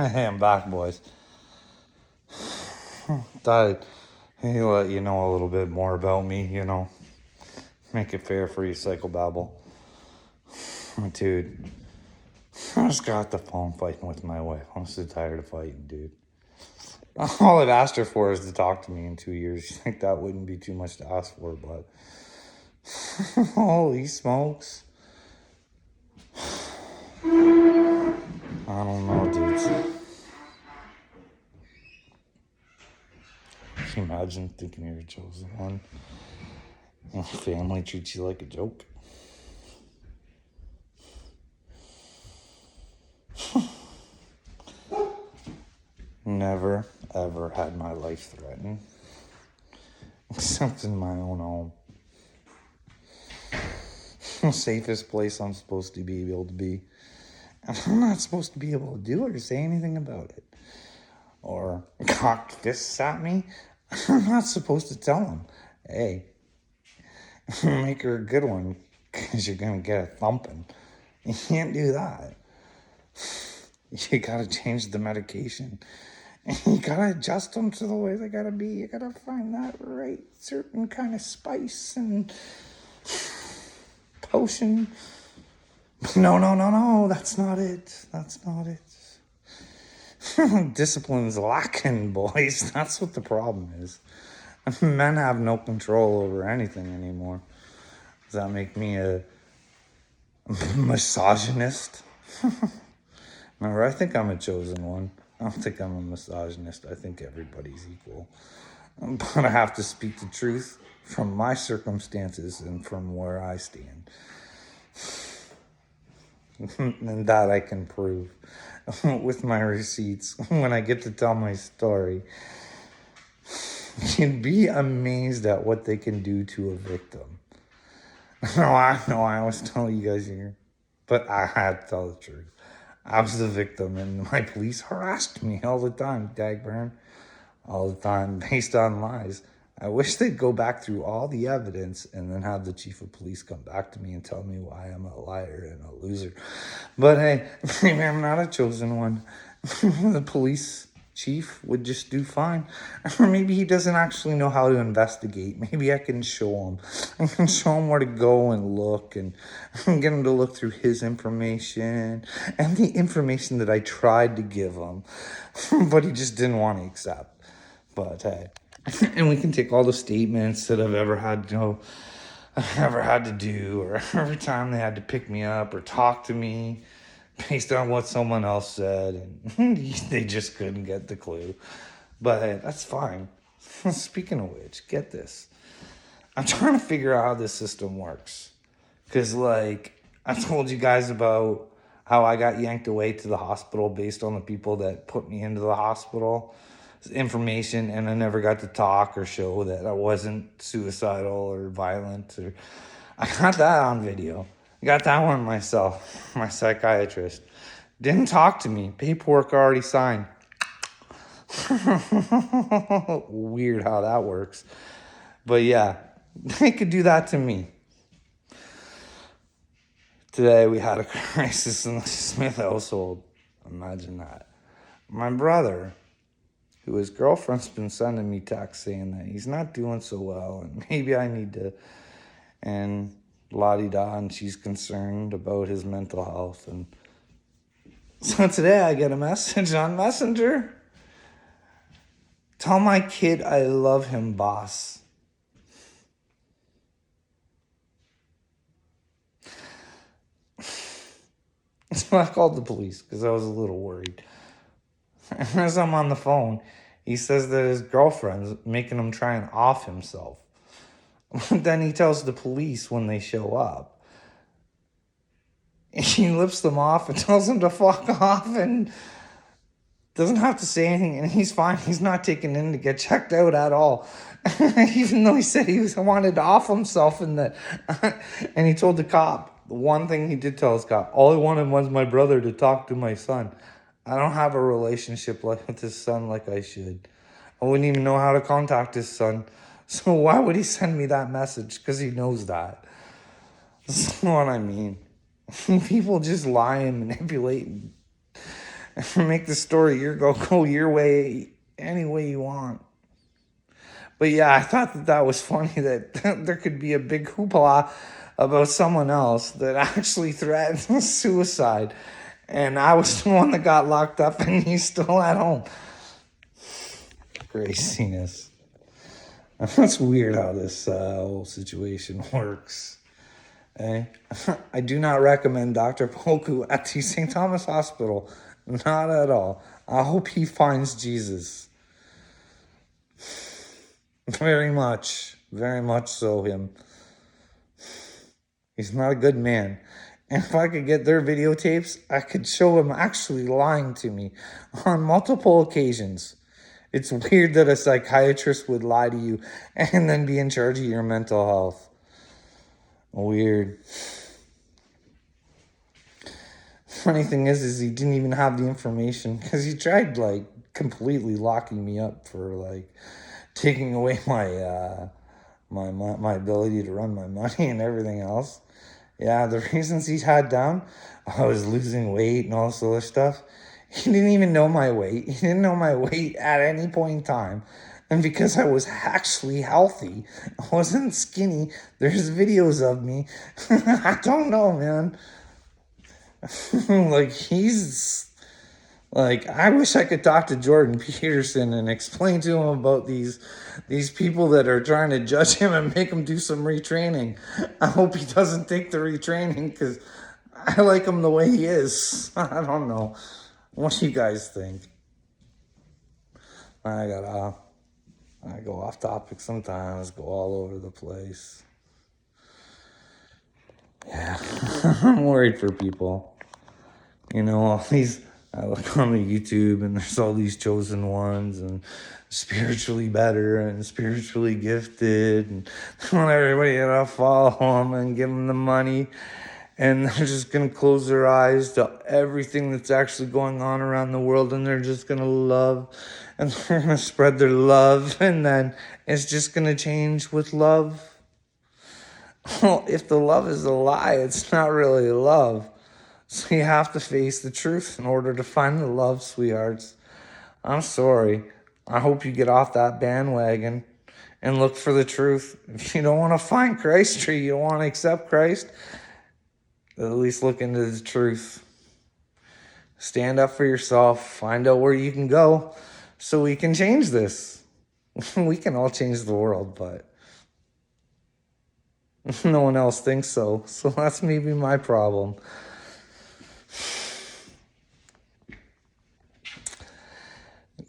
Hey, I'm back, boys. Thought I'd let you know a little bit more about me, make it fair for you, psychobabble. Dude, I just got off the phone fighting with my wife. I'm so tired of fighting, dude. All I've asked her for is to talk to me in 2 years. You think that wouldn't be too much to ask for, but holy smokes. I don't know, dudes. Can you imagine thinking you're a chosen one? And family treats you like a joke? Never, ever had my life threatened. Except in my own home. The safest place I'm supposed to be able to be. And I'm not supposed to be able to do or say anything about it. Or cocked fists at me. I'm not supposed to tell them, hey, make her a good one, because you're going to get a thumping. You can't do that. You gotta change the medication. You gotta adjust them to the way they gotta be. You gotta find that right certain kind of spice and potion. No, that's not it. That's not it. Discipline's lacking, boys. That's what the problem is. Men have no control over anything anymore. Does that make me a misogynist? Remember, I think I'm a chosen one. I don't think I'm a misogynist. I think everybody's equal. But I have to speak the truth from my circumstances and from where I stand. And that I can prove with my receipts when I get to tell my story. You'd be amazed at what they can do to a victim. No, I know I always tell you guys here, but I had to tell the truth. I was the victim, and my police harassed me all the time, Dagburn. All the time, based on lies. I wish they'd go back through all the evidence and then have the chief of police come back to me and tell me why I'm a liar and a loser. But hey, maybe I'm not a chosen one. The police chief would just do fine. Or maybe he doesn't actually know how to investigate. Maybe I can show him. I can show him where to go and look and get him to look through his information and the information that I tried to give him, but he just didn't want to accept. But hey, and we can take all the statements that I've ever had to do, or every time they had to pick me up or talk to me based on what someone else said, and they just couldn't get the clue. But hey, that's fine. Speaking of which, get this. I'm trying to figure out how this system works. Because, like, I told you guys about how I got yanked away to the hospital based on the people that put me into the hospital information, and I never got to talk or show that I wasn't suicidal or violent. Or I got that on video. I got that one myself. My psychiatrist didn't talk to me. Paperwork already signed. Weird how that works. But yeah, they could do that to me. Today we had a crisis in the Smith household. Imagine that. My brother, who his girlfriend's been sending me texts saying that he's not doing so well and maybe I need to, and la-di-da, and she's concerned about his mental health. And so today I get a message on Messenger. Tell my kid I love him, boss. So I called the police because I was a little worried. As I'm on the phone, he says that his girlfriend's making him try and off himself. Then he tells the police when they show up. He lips them off and tells them to fuck off and doesn't have to say anything. And he's fine. He's not taken in to get checked out at all. Even though he said he wanted to off himself and that. And he told the cop, the one thing he did tell his cop, all I wanted was my brother to talk to my son. I don't have a relationship with his son like I should. I wouldn't even know how to contact his son. So why would he send me that message? Because he knows that. That's what I mean. People just lie and manipulate. make the story go your way any way you want. But yeah, I thought that was funny that there could be a big hoopla about someone else that actually threatened suicide. And I was the one that got locked up and he's still at home. Craziness. That's weird how this whole situation works. Eh? I do not recommend Dr. Poku at the St. Thomas Hospital. Not at all. I hope he finds Jesus. Very much so him. He's not a good man. And if I could get their videotapes, I could show him actually lying to me on multiple occasions. It's weird that a psychiatrist would lie to you and then be in charge of your mental health. Weird. Funny thing is he didn't even have the information because he tried like completely locking me up for like taking away my my ability to run my money and everything else. Yeah, the reasons he's had down, I was losing weight and all this other stuff. He didn't even know my weight. He didn't know my weight at any point in time. And because I was actually healthy, I wasn't skinny. There's videos of me. I don't know, man. Like, he's... Like, I wish I could talk to Jordan Peterson and explain to him about these people that are trying to judge him and make him do some retraining. I hope he doesn't take the retraining because I like him the way he is. I don't know. What do you guys think? I go off topic sometimes, go all over the place. Yeah, I'm worried for people. You know, all these... I look on the YouTube and there's all these chosen ones and spiritually better and spiritually gifted, and they want everybody to follow them and give them the money, and they're just going to close their eyes to everything that's actually going on around the world, and they're just going to love, and they're going to spread their love, and then it's just going to change with love. Well, if the love is a lie, it's not really love. So you have to face the truth in order to find the love, sweethearts. I'm sorry. I hope you get off that bandwagon and look for the truth. If you don't want to find Christ or you don't want to accept Christ, at least look into the truth. Stand up for yourself. Find out where you can go so we can change this. We can all change the world, but no one else thinks so. So that's maybe my problem.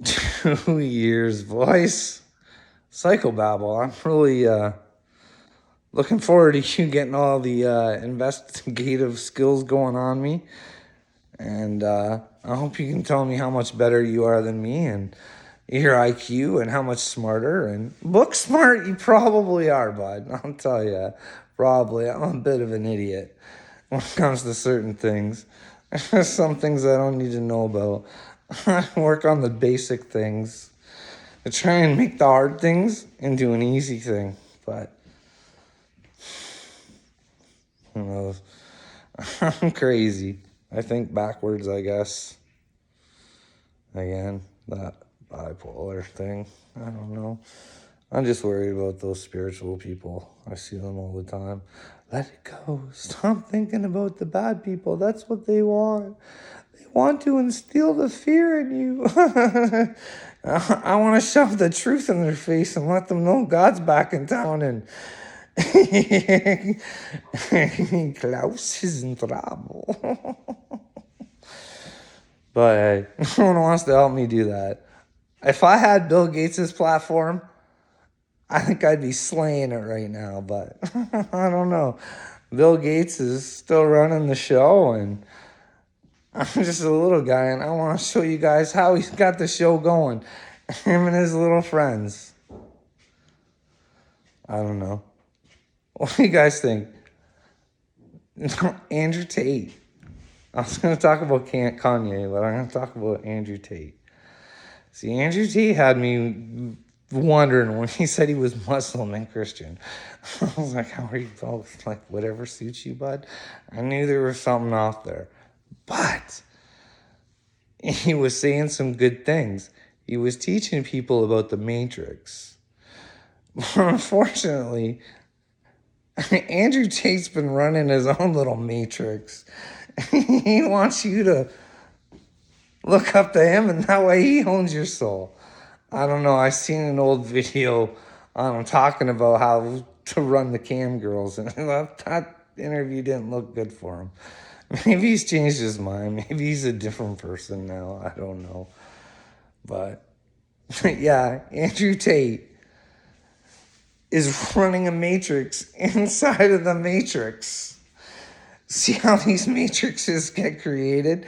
2 years, boys. Psychobabble. I'm really looking forward to you getting all the investigative skills going on me. And I hope you can tell me how much better you are than me and your IQ and how much smarter. And book smart you probably are, bud. I'll tell you. Probably. I'm a bit of an idiot when it comes to certain things. There's some things I don't need to know about. I work on the basic things. I try and make the hard things into an easy thing, but who knows? I'm crazy. I think backwards, I guess. Again, that bipolar thing. I don't know. I'm just worried about those spiritual people. I see them all the time. Let it go. Stop thinking about the bad people. That's what they want. They want to instill the fear in you. I want to shove the truth in their face and let them know God's back in town and Klaus is in trouble. But hey, no one wants to help me do that. If I had Bill Gates' platform, I think I'd be slaying it right now, but I don't know. Bill Gates is still running the show, and I'm just a little guy, and I want to show you guys how he's got the show going. Him and his little friends. I don't know. What do you guys think? Andrew Tate. I was going to talk about Kanye, but I'm going to talk about Andrew Tate. See, Andrew Tate had me wondering when he said he was Muslim and Christian. I was like, how are you both? Like, whatever suits you, bud. I knew there was something off there. But he was saying some good things. He was teaching people about the Matrix. Unfortunately, Andrew Tate's been running his own little Matrix. He wants you to look up to him, and that way he owns your soul. I don't know. I seen an old video on him talking about how to run the cam girls, and that interview didn't look good for him. Maybe he's changed his mind. Maybe he's a different person now. I don't know. But yeah, Andrew Tate is running a matrix inside of the matrix. See how these matrices get created?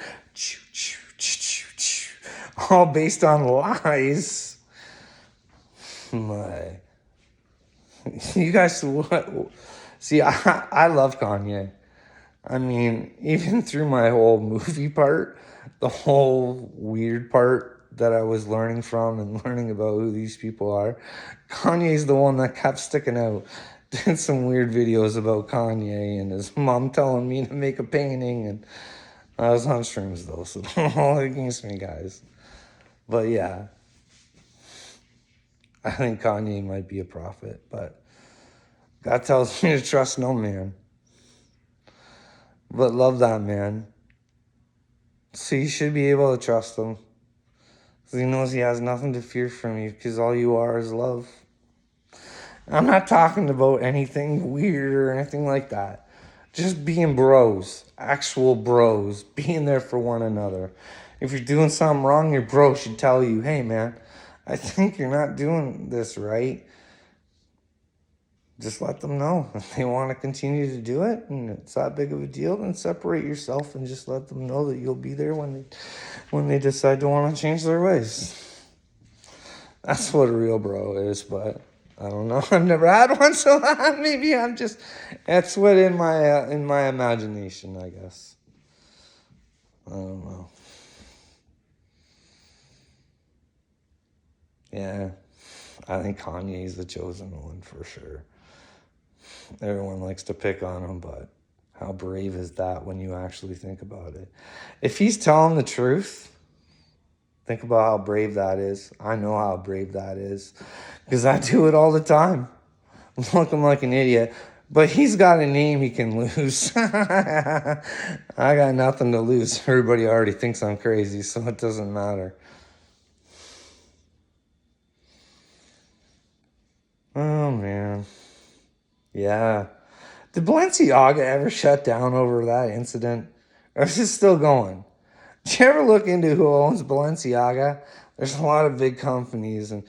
All based on lies. My. You guys, what? See, I love Kanye. I mean, even through my whole movie part, the whole weird part that I was learning from and learning about who these people are, Kanye's the one that kept sticking out. Did some weird videos about Kanye and his mom telling me to make a painting, and I was on shrooms though, so don't hold it against me, guys. But yeah, I think Kanye might be a prophet, but God tells me to trust no man. But love that man. So you should be able to trust him. Because he knows he has nothing to fear from you, because all you are is love. I'm not talking about anything weird or anything like that. Just being bros. Actual bros. Being there for one another. If you're doing something wrong, your bro should tell you, hey man, I think you're not doing this right. Just let them know. If they want to continue to do it and it's that big of a deal, then separate yourself and just let them know that you'll be there when they decide to want to change their ways. That's what a real bro is, but I don't know. I've never had one, so maybe I'm just, that's what in my imagination, I guess. I don't know. Yeah, I think Kanye's the chosen one for sure. Everyone likes to pick on him, but how brave is that when you actually think about it? If he's telling the truth, think about how brave that is. I know how brave that is because I do it all the time. I'm looking like an idiot, but he's got a name he can lose. I got nothing to lose. Everybody already thinks I'm crazy, so it doesn't matter. Oh, man. Yeah. Did Balenciaga ever shut down over that incident? Or is it still going? Did you ever look into who owns Balenciaga? There's a lot of big companies, and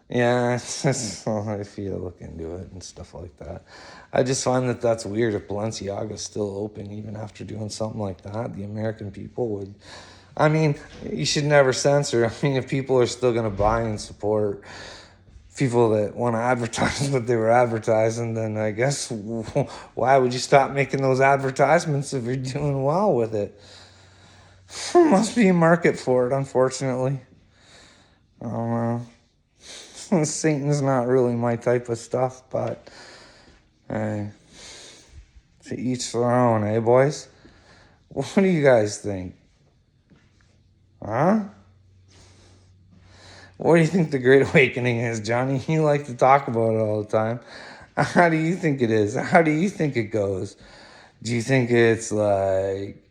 yeah, it's just, if you look into it and stuff like that. I just find that that's weird. If Balenciaga's still open, even after doing something like that, the American people would. I mean, you should never censor. I mean, if people are still going to buy and support people that want to advertise what they were advertising, then I guess why would you stop making those advertisements if you're doing well with it? There must be a market for it, unfortunately. I don't know. Satan's not really my type of stuff, but hey, to each their own, eh, boys? What do you guys think? Huh? What do you think the Great Awakening is, Johnny? You like to talk about it all the time. How do you think it is? How do you think it goes? Do you think it's like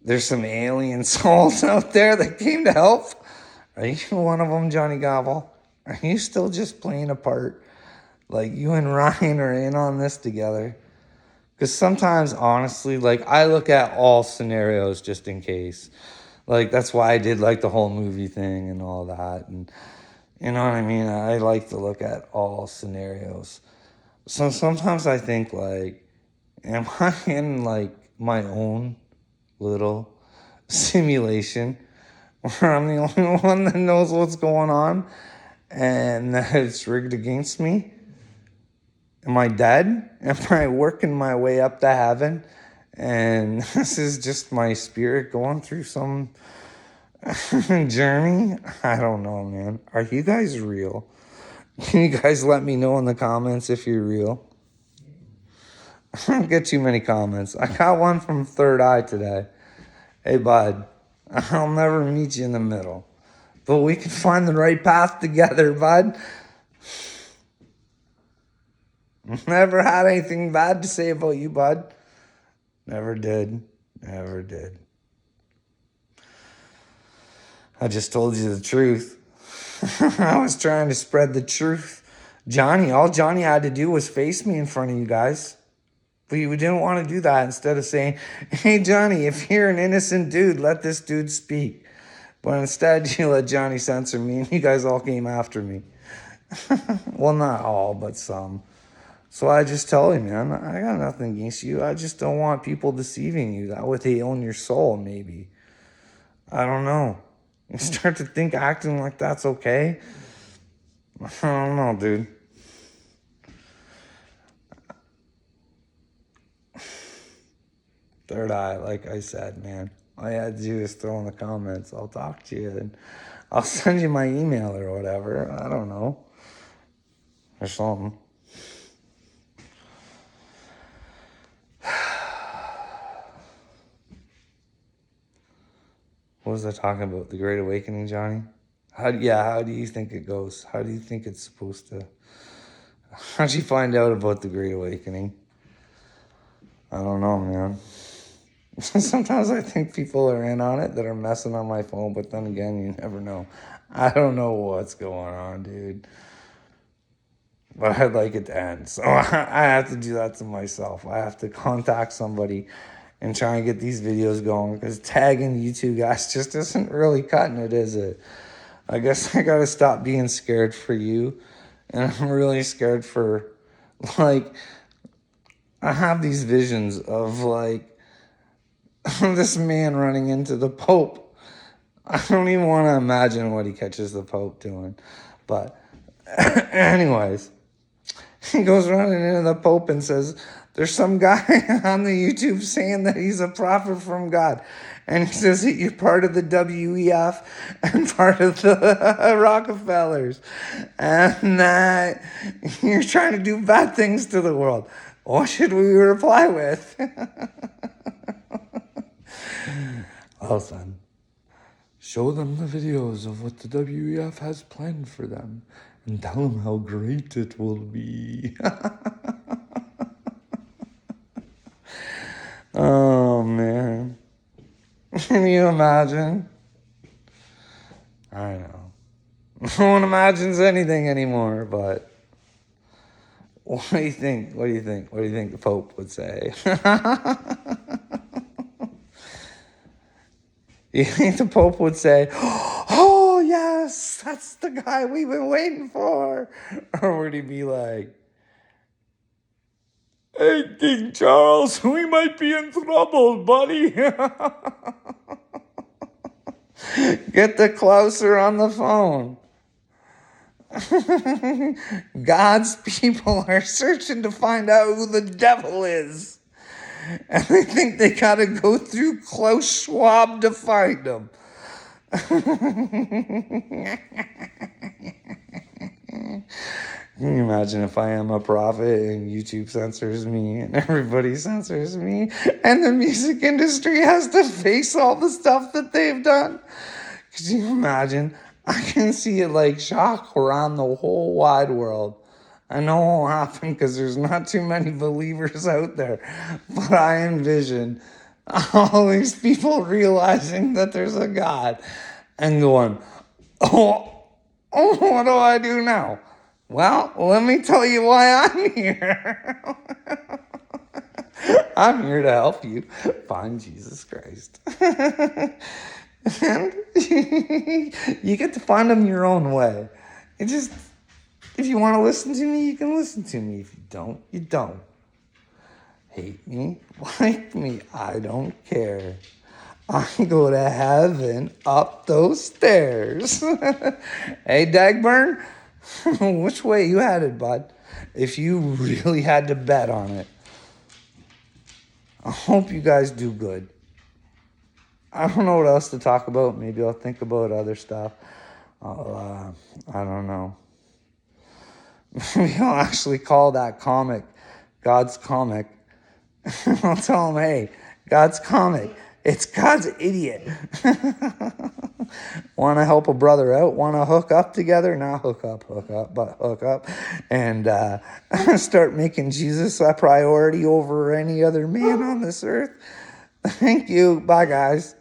there's some alien souls out there that came to help? Are you one of them, Johnny Gobble? Are you still just playing a part? Like you and Ryan are in on this together? Because sometimes, honestly, like I look at all scenarios just in case. Like that's why I did like the whole movie thing and all that. And you know what I mean? I like to look at all scenarios. So sometimes I think like, am I in like my own little simulation where I'm the only one that knows what's going on and that it's rigged against me? Am I dead? Am I working my way up to heaven? And this is just my spirit going through some journey? I don't know, man. Are you guys real? Can you guys let me know in the comments if you're real? I don't get too many comments. I got one from Third Eye today. Hey, bud. I'll never meet you in the middle. But we can find the right path together, bud. Never had anything bad to say about you, bud. Never did. Never did. I just told you the truth. I was trying to spread the truth. All Johnny had to do was face me in front of you guys. But you didn't want to do that. Instead of saying, hey, Johnny, if you're an innocent dude, let this dude speak. But instead, you let Johnny censor me, and you guys all came after me. Well, not all, but some. So I just tell him, man, I got nothing against you. I just don't want people deceiving you. That way they own your soul, maybe. I don't know. You start to think acting like that's okay? I don't know, dude. Third eye, like I said, man. All you had to do is throw in the comments. I'll talk to you, and I'll send you my email or whatever. I don't know. Or something. What was I talking about? The Great Awakening, Johnny? How do you think it goes? How do you think it's supposed to... How'd you find out about the Great Awakening? I don't know, man. Sometimes I think people are in on it that are messing on my phone, but then again, you never know. I don't know what's going on, dude. But I'd like it to end. So I have to do that to myself. I have to contact somebody and try and get these videos going, because tagging you two guys just isn't really cutting it, is it? I guess I gotta stop being scared for you. And I'm really scared for, like, I have these visions of, like, this man running into the Pope. I don't even want to imagine what he catches the Pope doing. But anyways, he goes running into the Pope and says, there's some guy on the YouTube saying that he's a prophet from God. And he says that you're part of the WEF and part of the Rockefellers. And that you're trying to do bad things to the world. What should we reply with? Well, son, show them the videos of what the WEF has planned for them and tell them how great it will be. Oh, man. Can you imagine? I know. No one imagines anything anymore, but what do you think? What do you think? What do you think the Pope would say? You think the Pope would say, oh, yes, that's the guy we've been waiting for? Or would he be like, hey, King Charles, we might be in trouble, buddy. Get the closer on the phone. God's people are searching to find out who the devil is. And they think they gotta go through Klaus Schwab to find him. Can you imagine if I am a prophet and YouTube censors me and everybody censors me and the music industry has to face all the stuff that they've done? Could you imagine? I can see it like shock around the whole wide world. I know it won't happen because there's not too many believers out there, but I envision all these people realizing that there's a God and going, oh, what do I do now? Well, let me tell you why I'm here. I'm here to help you find Jesus Christ. And you get to find him your own way. If you want to listen to me, you can listen to me. If you don't, you don't. Hate me, like me, I don't care. I go to heaven up those stairs. Hey, Dagburn, which way you headed, bud? If you really had to bet on it. I hope you guys do good. I don't know what else to talk about. Maybe I'll think about other stuff. I don't know. Maybe I'll actually call that comic God's Comic. I'll tell him, hey, God's Comic. It's God's idiot. Want to help a brother out? Want to hook up together? Not hook up, but hook up. And start making Jesus a priority over any other man on this earth. Thank you. Bye, guys.